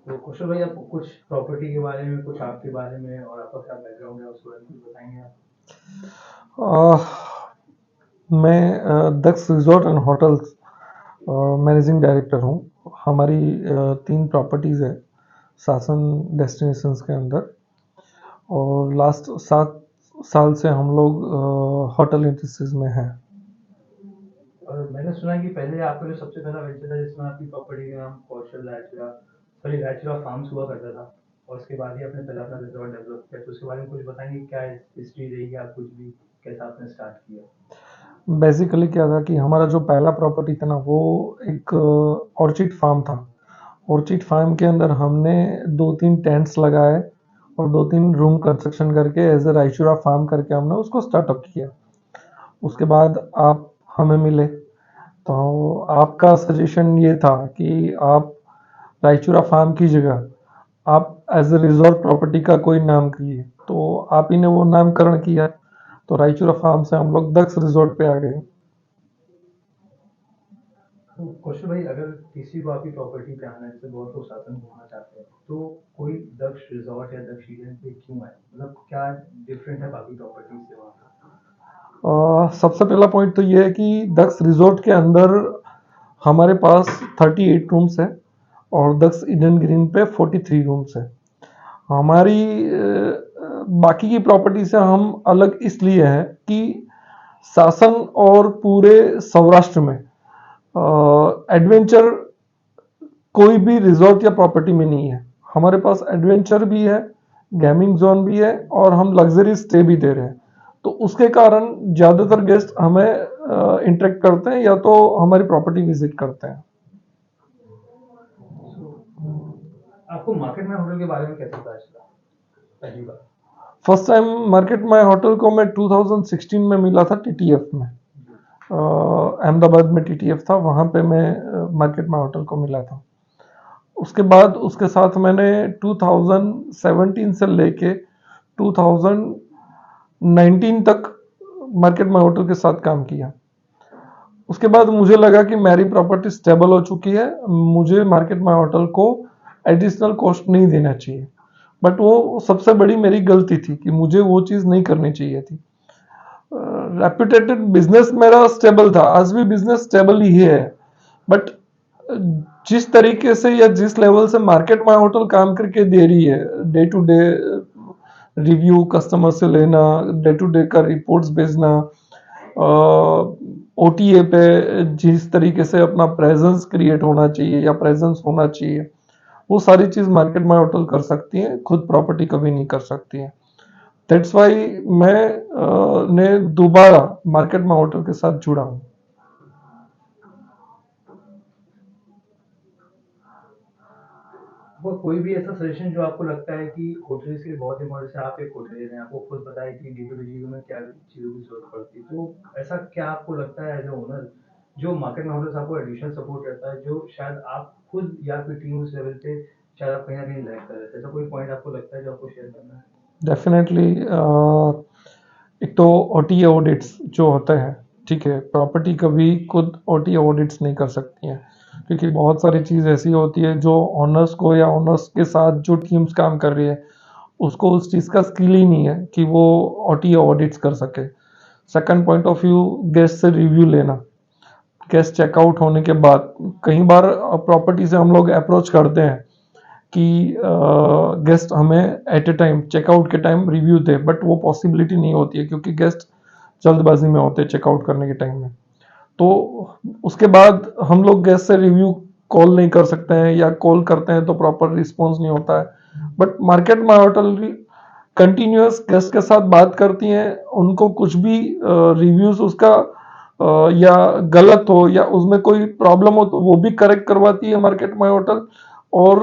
तो कौशल भाई, आप कुछ प्रॉपर्टी के बारे में, कुछ आपके बारे में और आपका क्या बैकग्राउंड है उसके बारे में कुछ बताएंगे आप? आह, मैं Daksh resort and hotels managing director हूँ। हमारी 3 प्रॉपर्टीज़ है शासन डेस्टिनेशंस के अंदर। और लास्ट 7 साल से हम लोग होटल इंडस्ट्रीज में हैं। और मैंने सुना है कि पहले आपका जो सबसे पहला वेंचर था जिसमें आपकी प्रॉपर्टी का नाम कौशल राजपुरा, सॉरी राजपुरा फार्म्स हुआ करता था, और उसके बाद ही आपने पहला अपना रिजॉर्ट डेवलप किया, तो उसके बारे में कुछ बताएंगे, क्या हिस्ट्री रही या कुछ भी, कैसा आपने स्टार्ट किया? बेसिकली क्या था कि हमारा जो पहला प्रॉपर्टी था ना, वो एक ऑर्चिड फार्म था। ऑर्चिड फार्म के अंदर हमने 2-3 टेंट्स लगाए और 2-3 रूम कंस्ट्रक्शन करके एज ए रायचूरा फार्म करके हमने उसको स्टार्टअप किया। उसके बाद आप हमें मिले, तो आपका सजेशन ये था कि आप रायचूरा फार्म की जगह आप एज ए रिजॉर्ट प्रॉपर्टी का कोई नाम किए, तो आप ही ने वो नामकरण किया। तो रायचूरा फार्म से हम लोग दक्ष रिजॉर्ट पे आ गए। तो कौशल भाई, अगर किसी को आपकी प्रॉपर्टी पे आना है, जैसे बहुत लोग शासन घूमना चाहते हैं, तो कोई दक्ष रिजॉर्ट या दक्ष ईडन पे क्यों आए, मतलब क्या डिफरेंट है बाकी प्रॉपर्टी से वहाँ पे? सबसे पहला पॉइंट तो ये है कि दक्ष रिजॉर्ट के अंदर हमारे पास 38 रूम्स है और दक्ष ईडन ग्रीन पे 43 रूम्स है। हमारी बाकी की प्रॉपर्टी से हम अलग इसलिए है कि शासन और पूरे सौराष्ट्र में एडवेंचर कोई भी रिजॉर्ट या प्रॉपर्टी में नहीं है। हमारे पास एडवेंचर भी है, गेमिंग जोन भी है और हम लग्जरी स्टे भी दे रहे हैं। तो उसके कारण ज़्यादातर गेस्ट हमें इंटरेक्ट करते हैं या तो हमारी प्रॉपर्टी विजिट करते हैं। सो आपको मार्केट में होटल के बारे में कैसे पता चला पहली बार? First time market my hotel को मैं 2016 में मिला था टीटीएफ में। जी। अहमदाबाद में टीटीएफ था, वहाँ पे मैं मार्केट माई होटल को मिला था। उसके बाद उसके साथ मैंने 2017 से लेके 2019 तक मार्केट माई होटल के साथ काम किया। उसके बाद मुझे लगा कि मेरी प्रॉपर्टी स्टेबल हो चुकी है, मुझे मार्केट माई होटल को एडिशनल कॉस्ट नहीं देना चाहिए। बट वो सबसे बड़ी मेरी गलती थी कि मुझे वो चीज़ नहीं करनी चाहिए थी। रेप्यूटेटेड बिजनेस मेरा स्टेबल था, आज भी बिजनेस स्टेबल ही है। बट जिस तरीके से या जिस लेवल से मार्केट माई होटल काम करके दे रही है, day to day review customer से लेना, डे टू डे का रिपोर्ट्स भेजना, ओटीए पे जिस तरीके से अपना प्रेजेंस क्रिएट होना चाहिए या प्रेजेंस होना चाहिए, वो सारी चीज मार्केट माई होटल कर सकती है, खुद प्रॉपर्टी कभी नहीं कर सकती है। दैट्स वाई मैं ने दोबारा मार्केट माई होटल के साथ जुड़ा हूँ। वो कोई भी ऐसा सजेशन जो आपको लगता है कि होटल्स के लिए बहुत इंपॉर्टेंट है, आप एक होटलियर हैं, आपको खुद पता है कि डे टू डे चीज़ों में क्या चीज़ों की जरूरत पड़ती है, तो ऐसा क्या आपको लगता है एज ए ओनर, जो मार्केट में होटल्स आपको एडिशनल सपोर्ट करता है, जो शायद आप खुद या फिर टीम उस लेवल पे शायद आप कहीं ना कहीं लैग कर रहे थे, ऐसा कोई पॉइंट आपको लगता है जो आपको शेयर करना है? डेफिनेटली एक तो ओटीए ऑडिट्स जो होते हैं, ठीक है, प्रॉपर्टी कभी खुद ओटीए ऑडिट्स नहीं कर सकती हैं, क्योंकि बहुत सारी चीज़ ऐसी होती है जो ऑनर्स को या ऑनर्स के साथ जो टीम्स काम कर रही है उसको उस चीज़ का स्किल ही नहीं है कि वो ओटीए ऑडिट्स कर सके। Second point of view, guest से रिव्यू लेना। गेस्ट चेकआउट होने के बाद कई बार प्रॉपर्टी से हम लोग अप्रोच करते हैं कि गेस्ट हमें एट ए टाइम चेकआउट के टाइम रिव्यू दे, बट वो पॉसिबिलिटी नहीं होती है क्योंकि गेस्ट जल्दबाजी में होते हैं चेकआउट करने के टाइम में। तो उसके बाद हम लोग गेस्ट से रिव्यू कॉल नहीं कर सकते हैं या कॉल करते हैं तो प्रॉपर रिस्पॉन्स नहीं होता है। बट मार्केट में होटल कंटिन्यूअस गेस्ट के साथ बात करती हैं, उनको कुछ भी रिव्यूज उसका या गलत हो या उसमें कोई प्रॉब्लम हो तो वो भी करेक्ट करवाती है मार्केट माई होटल। और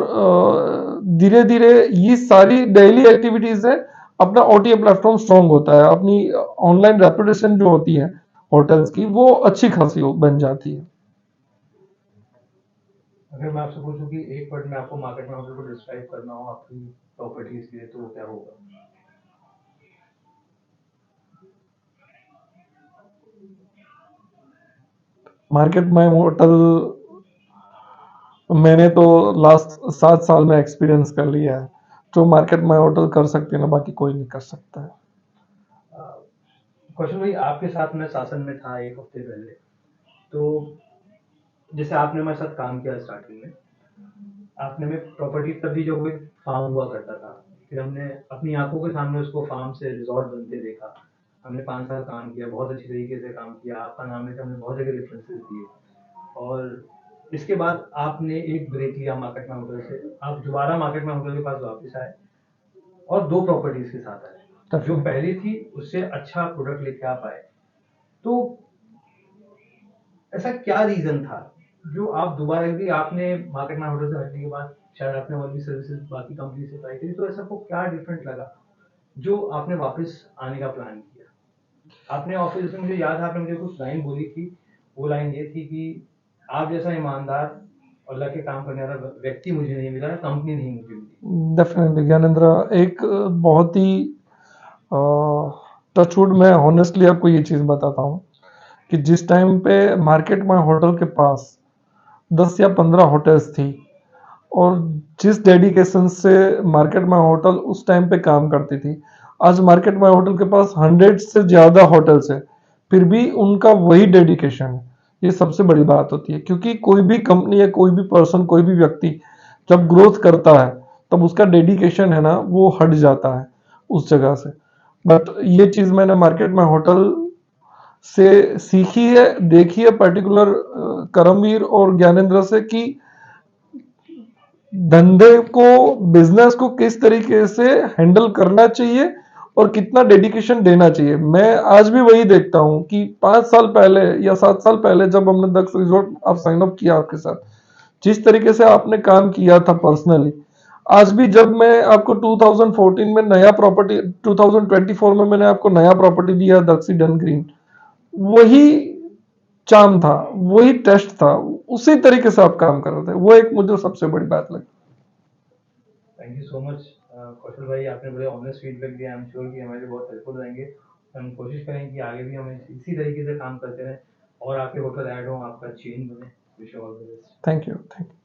धीरे धीरे ये सारी डेली एक्टिविटीज है, अपना ओटीए प्लेटफॉर्म स्ट्रांग होता है, अपनी ऑनलाइन रेपुटेशन जो होती है होटल्स की वो अच्छी खासी बन जाती है। अगर मैं आपसे पूछूं कि एक वर्ड में आपको मार्केट में होटल को डिस्क्राइब करना हो आपकी प्रॉपर्टीज के लिए, तो वो क्या होगा? मार्केट में होटल मैंने तो लास्ट 7 साल में एक्सपीरियंस कर लिया है। जो मार्केट में होटल कर सकते हैं ना, बाकी कोई नहीं कर सकता है। कौशल भाई, आपके साथ मैं शासन में था एक हफ्ते पहले। तो जैसे आपने हमारे साथ काम किया स्टार्टिंग में, आपने में प्रॉपर्टी तभी जो कोई फार्म हुआ करता था, फिर हमने अपनी आंखों के सामने उसको फार्म से रिजॉर्ट बनते देखा। हमने 5 साल काम किया, बहुत अच्छी तरीके से काम किया, आपका नाम लेकर हमने बहुत जगह रेफरेंसेस दिए। और इसके बाद आपने एक ब्रेक लिया मार्केट में होटल से, आप दोबारा मार्केट में होटल के पास वापस आए और दो प्रॉपर्टीज के साथ आए। जो डेफिनेटली। पहली थी उससे अच्छा प्रोडक्ट लेके आप आए। तो ऐसा क्या रीजन था जो आप दोबारा, भी आपने मार्केट में होटल से हटने के बाद शायद आपने और भी सर्विसेज बाकी कंपनी से ट्राई करी, तो ऐसा को क्या डिफरेंट लगा जो आपने वापस आने का प्लान किया? आपने ऑफिस में, मुझे याद है आपने मुझे कुछ लाइन बोली थी। वो लाइन ये थी कि आप जैसा ईमानदार और लगे काम करने वाला व्यक्ति मुझे नहीं मिला, कंपनी नहीं मुझे मिली। डेफिनेटली ज्ञानेंद्र, एक बहुत ही टचवुड, मैं ऑनेस्टली आपको ये चीज़ बताता हूँ कि जिस टाइम पे मार्केट में होटल के पास 10 या 15 होटल्स थी, और जिस डेडिकेशन से मार्केट में होटल उस टाइम पे काम करती थी, आज मार्केट में होटल के पास 100 से ज्यादा होटल्स है, फिर भी उनका वही डेडिकेशन है। ये सबसे बड़ी बात होती है, क्योंकि कोई भी कंपनी या कोई भी पर्सन, कोई भी व्यक्ति जब ग्रोथ करता है, तब उसका डेडिकेशन है ना, वो हट जाता है उस जगह से। बट ये चीज मैंने मार्केट में होटल से सीखी है, देखी है, पर्टिकुलर करमवीर और ज्ञानेंद्र से, कि धंधे को, बिजनेस को किस तरीके से हैंडल करना चाहिए और कितना डेडिकेशन देना चाहिए। मैं आज भी वही देखता हूं कि 5 साल पहले या 7 साल पहले जब हमने दक्ष रिजॉर्ट आप साइन अप किया, आपके साथ जिस तरीके से आपने काम किया था पर्सनली, आज भी जब मैं आपको 2014 में नया प्रॉपर्टी, 2024 में मैंने आपको नया प्रॉपर्टी दिया दक्षी डन ग्रीन, वही चाम था, वही टेस्ट था, उसी तरीके से आप काम कर रहे थे। वो एक मुझे सबसे बड़ी बात लगी। थैंक यू सो मच कौशल भाई, आपने बड़े ऑनेस्ट फीडबैक दिया। आई एम श्योर कि हमारे लिए बहुत हेल्पफुल रहेंगे। हम कोशिश करेंगे कि आगे भी हम इसी तरीके से काम करते रहें और आपके होटल ऐड हो, आपका चेन बने। Wish you all the best. Thank you, thank you.